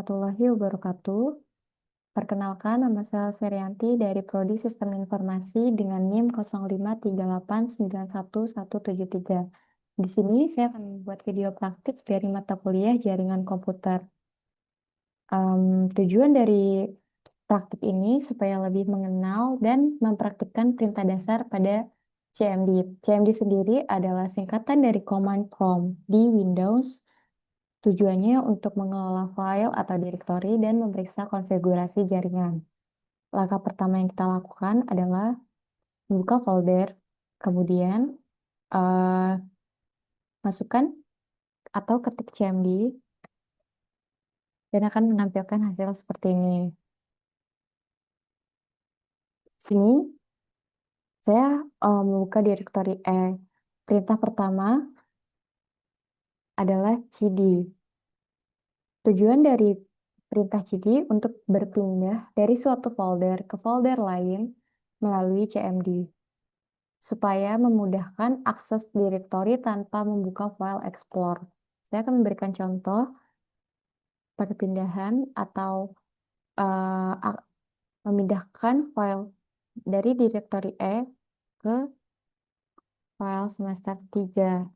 warahmatullahi wabarakatuh. Perkenalkan, nama saya Serianti dari Prodi Sistem Informasi dengan NIM 0538911173. Di sini saya akan membuat video praktik dari mata kuliah Jaringan Komputer. Tujuan dari praktik ini supaya lebih mengenal dan mempraktikkan perintah dasar pada CMD. CMD sendiri adalah singkatan dari Command Prompt di Windows. Tujuannya untuk mengelola file atau direktori dan memeriksa konfigurasi jaringan. Langkah pertama yang kita lakukan adalah membuka folder, kemudian eh, masukkan atau ketik CMD dan akan menampilkan hasil seperti ini. Sini saya membuka direktori E. Perintah pertama adalah cd. Tujuan dari perintah cd untuk berpindah dari suatu folder ke folder lain melalui CMD, supaya memudahkan akses direktori tanpa membuka file Explore. Saya akan memberikan contoh perpindahan atau memindahkan file dari direktori E ke file semester 3.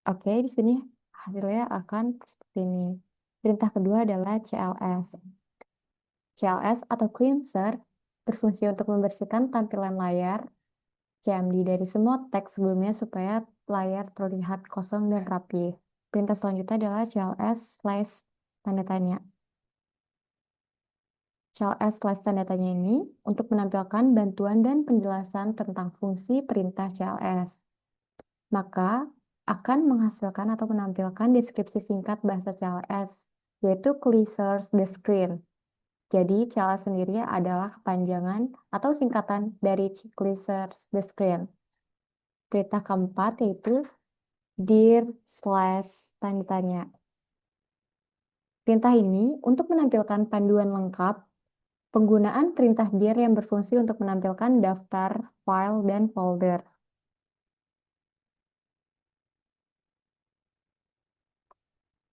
Oke, di sini hasilnya akan seperti ini. Perintah kedua adalah CLS. CLS atau cleanser berfungsi untuk membersihkan tampilan layar CMD dari semua teks sebelumnya supaya layar terlihat kosong dan rapi. Perintah selanjutnya adalah CLS slash tanda tanya. CLS slash tanda tanya ini untuk menampilkan bantuan dan penjelasan tentang fungsi perintah CLS. Maka akan menghasilkan atau menampilkan deskripsi singkat bahasa CLS, yaitu clears the screen. Jadi CLS sendiri adalah kepanjangan atau singkatan dari clears the screen. Perintah keempat yaitu dir slash tanda tanya. Perintah ini untuk menampilkan panduan lengkap penggunaan perintah dir yang berfungsi untuk menampilkan daftar file dan folder.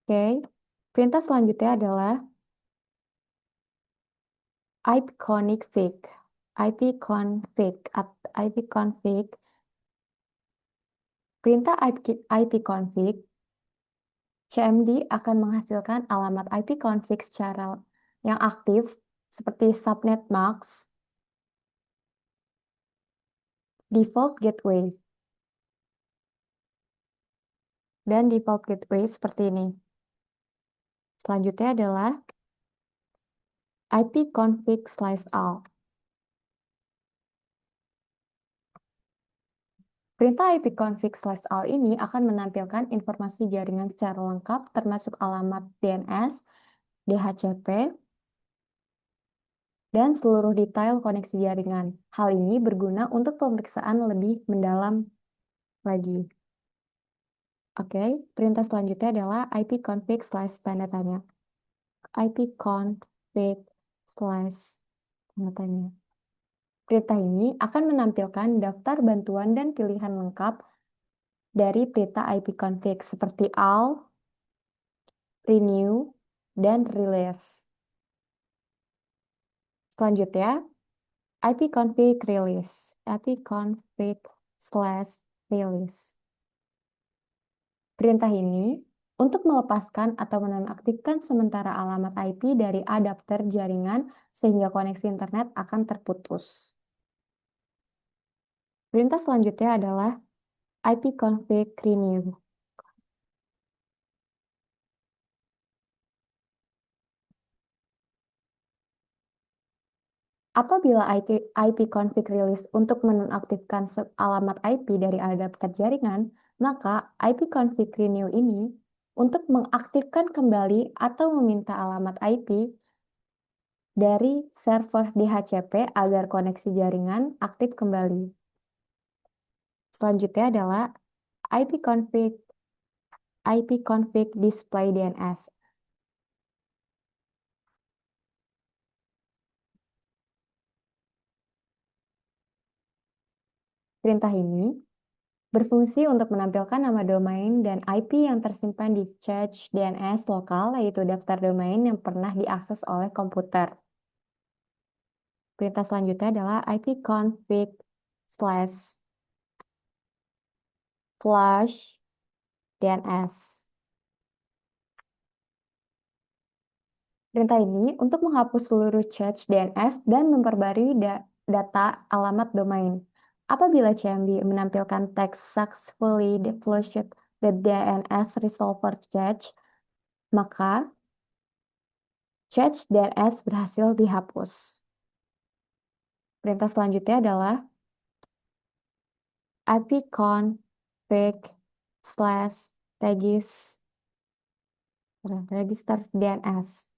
Oke, perintah selanjutnya adalah ipconfig. ipconfig. Perintah ipconfig CMD akan menghasilkan alamat ipconfig secara yang aktif seperti subnet mask, default gateway, dan default gateway seperti ini. Selanjutnya adalah ipconfig/all. Perintah ipconfig/all ini akan menampilkan informasi jaringan secara lengkap termasuk alamat DNS, DHCP, dan seluruh detail koneksi jaringan. Hal ini berguna untuk pemeriksaan lebih mendalam lagi. Oke, perintah selanjutnya adalah ipconfig/tanda tanya. ipconfig/tanda tanya. Perintah ini akan menampilkan daftar bantuan dan pilihan lengkap dari perintah ipconfig seperti all, renew, dan release. Selanjutnya, ipconfig release. ipconfig/release. Perintah ini untuk melepaskan atau menonaktifkan sementara alamat IP dari adapter jaringan sehingga koneksi internet akan terputus. Perintah selanjutnya adalah ipconfig renew. Apabila ipconfig release untuk menonaktifkan alamat IP dari adapter jaringan, maka ipconfig renew ini untuk mengaktifkan kembali atau meminta alamat IP dari server DHCP agar koneksi jaringan aktif kembali. Selanjutnya adalah ipconfig display DNS. Perintah ini berfungsi untuk menampilkan nama domain dan IP yang tersimpan di cache DNS lokal, yaitu daftar domain yang pernah diakses oleh komputer. Perintah selanjutnya adalah ipconfig slash flush DNS. Perintah ini untuk menghapus seluruh cache DNS dan memperbarui data alamat domain. Apabila CMD menampilkan teks successfully flushed the DNS resolver cache, maka cache DNS berhasil dihapus. Perintah selanjutnya adalah ipconfig slash register DNS.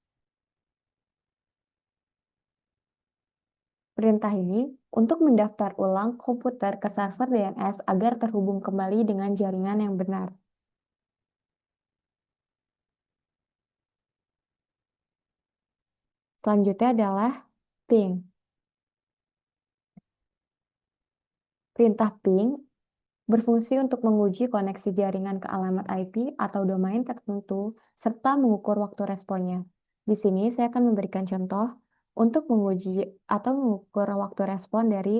Perintah ini untuk mendaftar ulang komputer ke server DNS agar terhubung kembali dengan jaringan yang benar. Selanjutnya adalah ping. Perintah ping berfungsi untuk menguji koneksi jaringan ke alamat IP atau domain tertentu serta mengukur waktu responnya. Di sini saya akan memberikan contoh untuk menguji atau mengukur waktu respon dari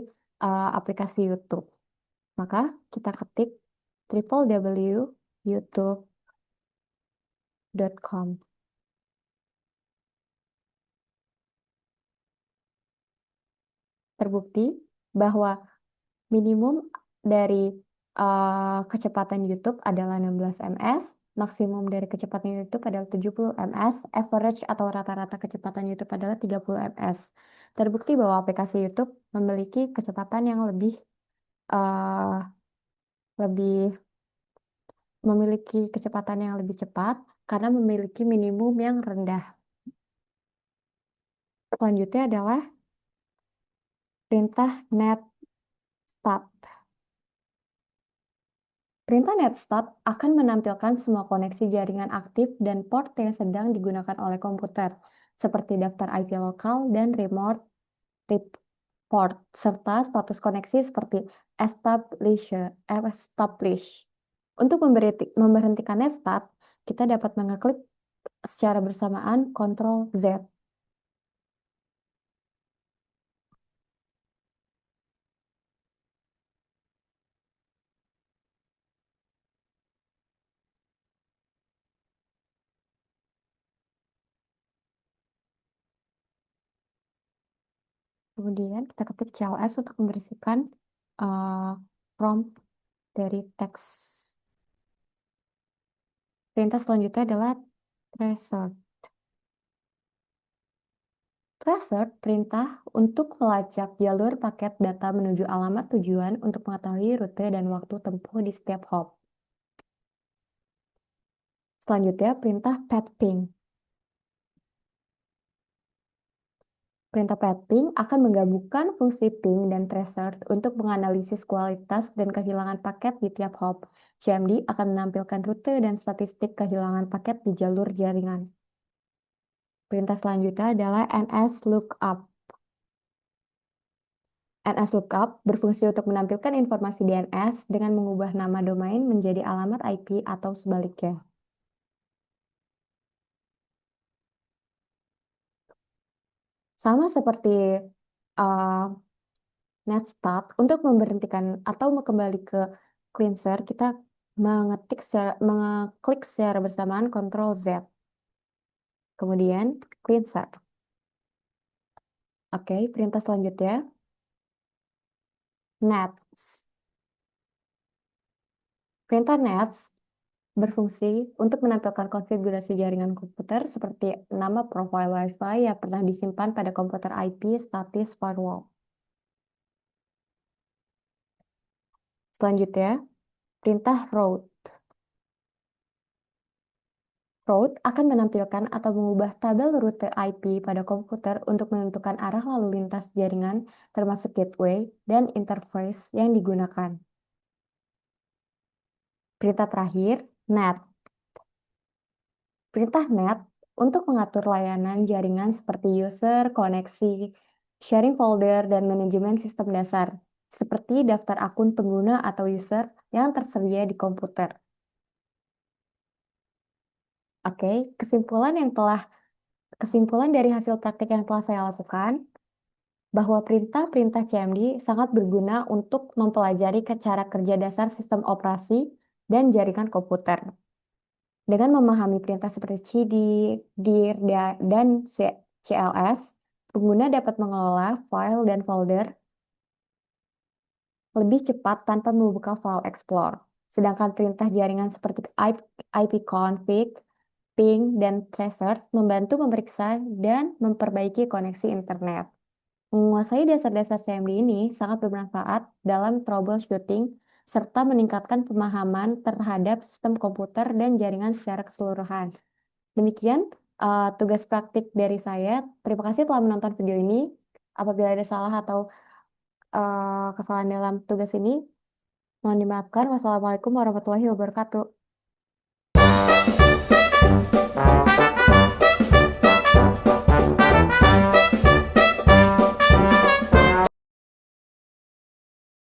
aplikasi YouTube. Maka kita ketik www.youtube.com. Terbukti bahwa minimum dari kecepatan YouTube adalah 16 ms, maksimum dari kecepatan YouTube adalah 70 ms, average atau rata-rata kecepatan YouTube adalah 30 ms. Terbukti bahwa aplikasi YouTube memiliki kecepatan yang uh, lebih memiliki kecepatan yang lebih cepat karena memiliki minimum yang rendah. Selanjutnya adalah perintah netstat. Perintah netstat akan menampilkan semua koneksi jaringan aktif dan port yang sedang digunakan oleh komputer, seperti daftar IP lokal dan remote port, serta status koneksi seperti establish. Untuk memberhentikan netstat, kita dapat mengeklik secara bersamaan Ctrl Z. Kemudian kita ketik CLS untuk membersihkan uh, prompt dari teks. Perintah selanjutnya adalah tracer. Tracer perintah untuk melacak jalur paket data menuju alamat tujuan untuk mengetahui rute dan waktu tempuh di setiap hop. Selanjutnya, perintah pathping. Perintah pathping akan menggabungkan fungsi ping dan tracer untuk menganalisis kualitas dan kehilangan paket di tiap hop. CMD akan menampilkan rute dan statistik kehilangan paket di jalur jaringan. Perintah selanjutnya adalah nslookup. nslookup berfungsi untuk menampilkan informasi DNS dengan mengubah nama domain menjadi alamat IP atau sebaliknya. Sama seperti uh, netstat, untuk memberhentikan atau kembali ke cleanser, kita mengeklik secara bersamaan Ctrl Z. Kemudian cleanser. Oke, perintah selanjutnya nets. Perintah nets berfungsi untuk menampilkan konfigurasi jaringan komputer seperti nama profile Wi-Fi yang pernah disimpan pada komputer IP status firewall. Selanjutnya, perintah route. Route akan menampilkan atau mengubah tabel rute IP pada komputer untuk menentukan arah lalu lintas jaringan, termasuk gateway dan interface yang digunakan. Perintah terakhir, net. Perintah net untuk mengatur layanan jaringan seperti user, koneksi, sharing folder, dan manajemen sistem dasar. seperti daftar akun pengguna atau user yang tersedia di komputer. Oke, kesimpulan dari hasil praktik yang telah saya lakukan bahwa perintah-perintah CMD sangat berguna untuk mempelajari cara kerja dasar sistem operasi dan jaringan komputer. Dengan memahami perintah seperti cd, dir, dan cls, pengguna dapat mengelola file dan folder lebih cepat tanpa membuka file Explore. Sedangkan perintah jaringan seperti ipconfig, ping, dan tracer membantu memeriksa dan memperbaiki koneksi internet. Menguasai dasar-dasar CMD ini sangat bermanfaat dalam troubleshooting serta meningkatkan pemahaman terhadap sistem komputer dan jaringan secara keseluruhan. Demikian tugas praktik dari saya. Terima kasih telah menonton video ini. Apabila ada salah atau kesalahan dalam tugas ini, mohon dimaafkan. Wassalamualaikum warahmatullahi wabarakatuh.